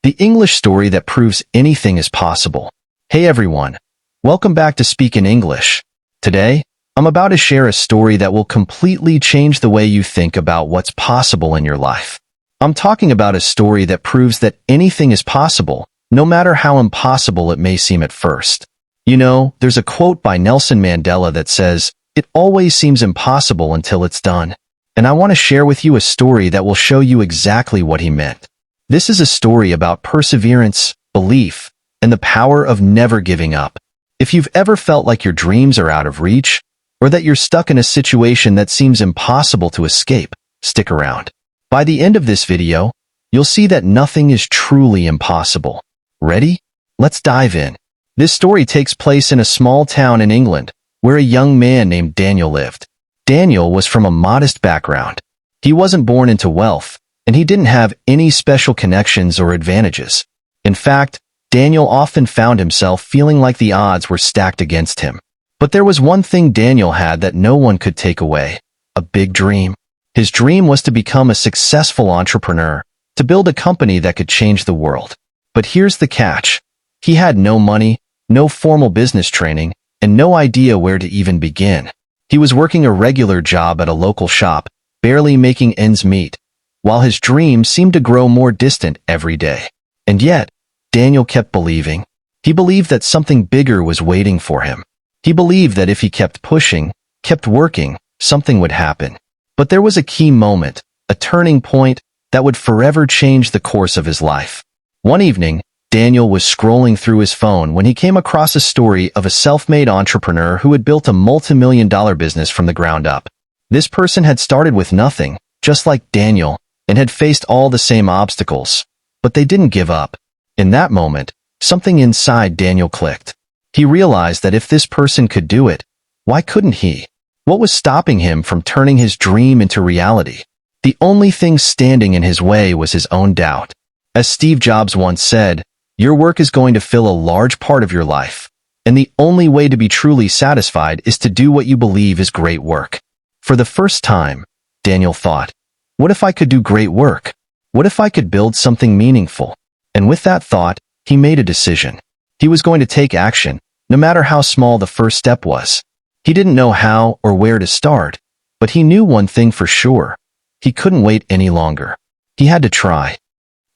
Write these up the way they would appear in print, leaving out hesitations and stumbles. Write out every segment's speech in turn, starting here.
the English story that proves anything is possible. Hey everyone, welcome back to Speak in English. Today, I'm about to share a story that will completely change the way you think about what's possible in your life. I'm talking about a story that proves that anything is possible, no matter how impossible it may seem at first. You know, there's a quote by Nelson Mandela that says, "It always seems impossible until it's done." And I want to share with you a story that will show you exactly what he meant. This is a story about perseverance, belief, and the power of never giving up. If you've ever felt like your dreams are out of reach, or that you're stuck in a situation that seems impossible to escape, stick around. By the end of this video, you'll see that nothing is truly impossible. Ready? Let's dive in. This story takes place in a small town in England, where a young man named Daniel lived. Daniel was from a modest background. He wasn't born into wealth, and he didn't have any special connections or advantages. In fact, Daniel often found himself feeling like the odds were stacked against him. But there was one thing Daniel had that no one could take away: a big dream. His dream was to become a successful entrepreneur, to build a company that could change the world. But here's the catch. He had no money, no formal business training, and no idea where to even begin. He was working a regular job at a local shop, barely making ends meet, while his dream seemed to grow more distant every day. And yet, Daniel kept believing. He believed that something bigger was waiting for him. He believed that if he kept pushing, kept working, something would happen. But there was a key moment, a turning point, that would forever change the course of his life. One evening, Daniel was scrolling through his phone when he came across a story of a self-made entrepreneur who had built a multi-million-dollar business from the ground up. This person had started with nothing, just like Daniel, and had faced all the same obstacles. But they didn't give up. In that moment, something inside Daniel clicked. He realized that if this person could do it, why couldn't he? What was stopping him from turning his dream into reality? The only thing standing in his way was his own doubt. As Steve Jobs once said, "Your work is going to fill a large part of your life, and the only way to be truly satisfied is to do what you believe is great work." For the first time, Daniel thought, what if I could do great work? What if I could build something meaningful? And with that thought, he made a decision. He was going to take action, no matter how small the first step was. He didn't know how or where to start, but he knew one thing for sure. He couldn't wait any longer. He had to try.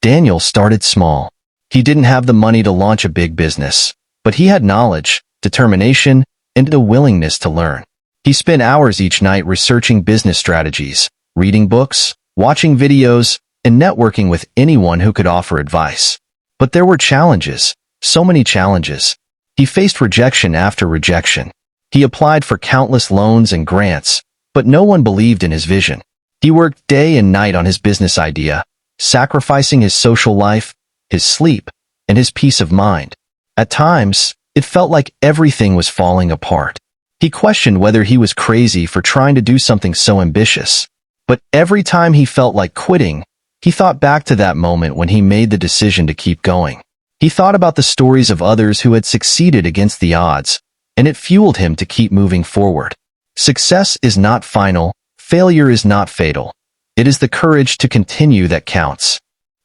Daniel started small. He didn't have the money to launch a big business, but he had knowledge, determination, and a willingness to learn. He spent hours each night researching business strategies, reading books, watching videos, and networking with anyone who could offer advice. But there were challenges, so many challenges. He faced rejection after rejection. He applied for countless loans and grants, but no one believed in his vision. He worked day and night on his business idea, sacrificing his social life, his sleep, and his peace of mind. At times, it felt like everything was falling apart. He questioned whether he was crazy for trying to do something so ambitious. But every time he felt like quitting, he thought back to that moment when he made the decision to keep going. He thought about the stories of others who had succeeded against the odds, and it fueled him to keep moving forward. Success is not final, failure is not fatal. It is the courage to continue that counts.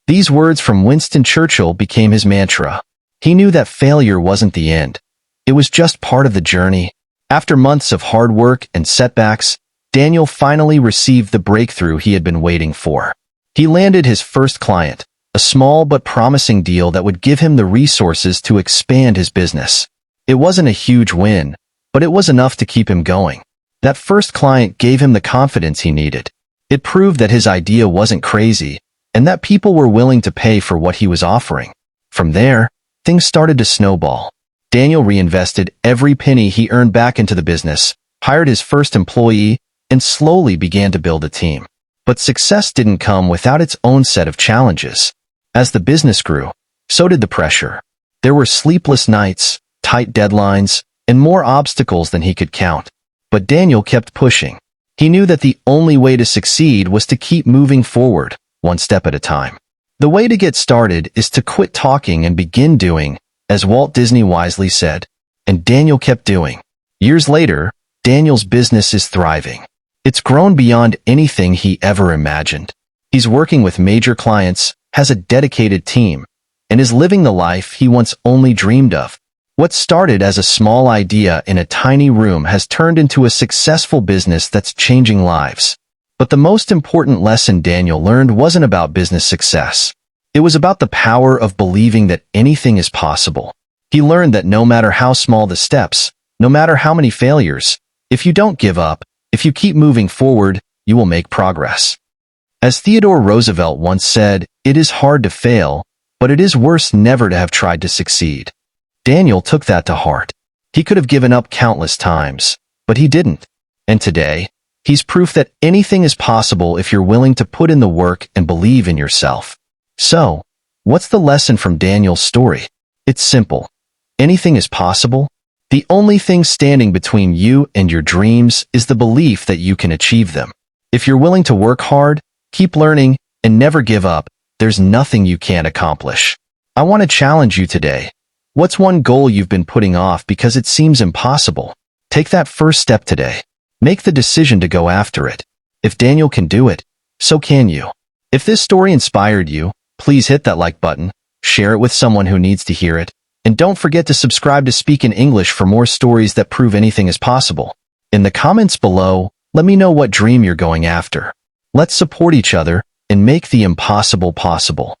These words from Winston Churchill became his mantra. He knew that failure wasn't the end. It was just part of the journey. After months of hard work and setbacks, Daniel finally received the breakthrough he had been waiting for. He landed his first client, a small but promising deal that would give him the resources to expand his business. It wasn't a huge win, but it was enough to keep him going. That first client gave him the confidence he needed. It proved that his idea wasn't crazy, and that people were willing to pay for what he was offering. From there, things started to snowball. Daniel reinvested every penny he earned back into the business, hired his first employee, and slowly began to build a team. But success didn't come without its own set of challenges. As the business grew, so did the pressure. There were sleepless nights, tight deadlines, and more obstacles than he could count. But Daniel kept pushing. He knew that the only way to succeed was to keep moving forward, one step at a time. The way to get started is to quit talking and begin doing, as Walt Disney wisely said. And Daniel kept doing. Years later, Daniel's business is thriving. It's grown beyond anything he ever imagined. He's working with major clients, has a dedicated team, and is living the life he once only dreamed of. What started as a small idea in a tiny room has turned into a successful business that's changing lives. But the most important lesson Daniel learned wasn't about business success. It was about the power of believing that anything is possible. He learned that no matter how small the steps, no matter how many failures, if you don't give up, if you keep moving forward, you will make progress. As Theodore Roosevelt once said, "It is hard to fail, but it is worse never to have tried to succeed." Daniel took that to heart. He could have given up countless times, but he didn't. And today, he's proof that anything is possible if you're willing to put in the work and believe in yourself. So, what's the lesson from Daniel's story? It's simple. Anything is possible. The only thing standing between you and your dreams is the belief that you can achieve them. If you're willing to work hard, keep learning, and never give up, there's nothing you can't accomplish. I want to challenge you today. What's one goal you've been putting off because it seems impossible? Take that first step today. Make the decision to go after it. If Daniel can do it, so can you. If this story inspired you, please hit that like button, share it with someone who needs to hear it, and don't forget to subscribe to Speak in English for more stories that prove anything is possible. In the comments below, let me know what dream you're going after. Let's support each other and make the impossible possible.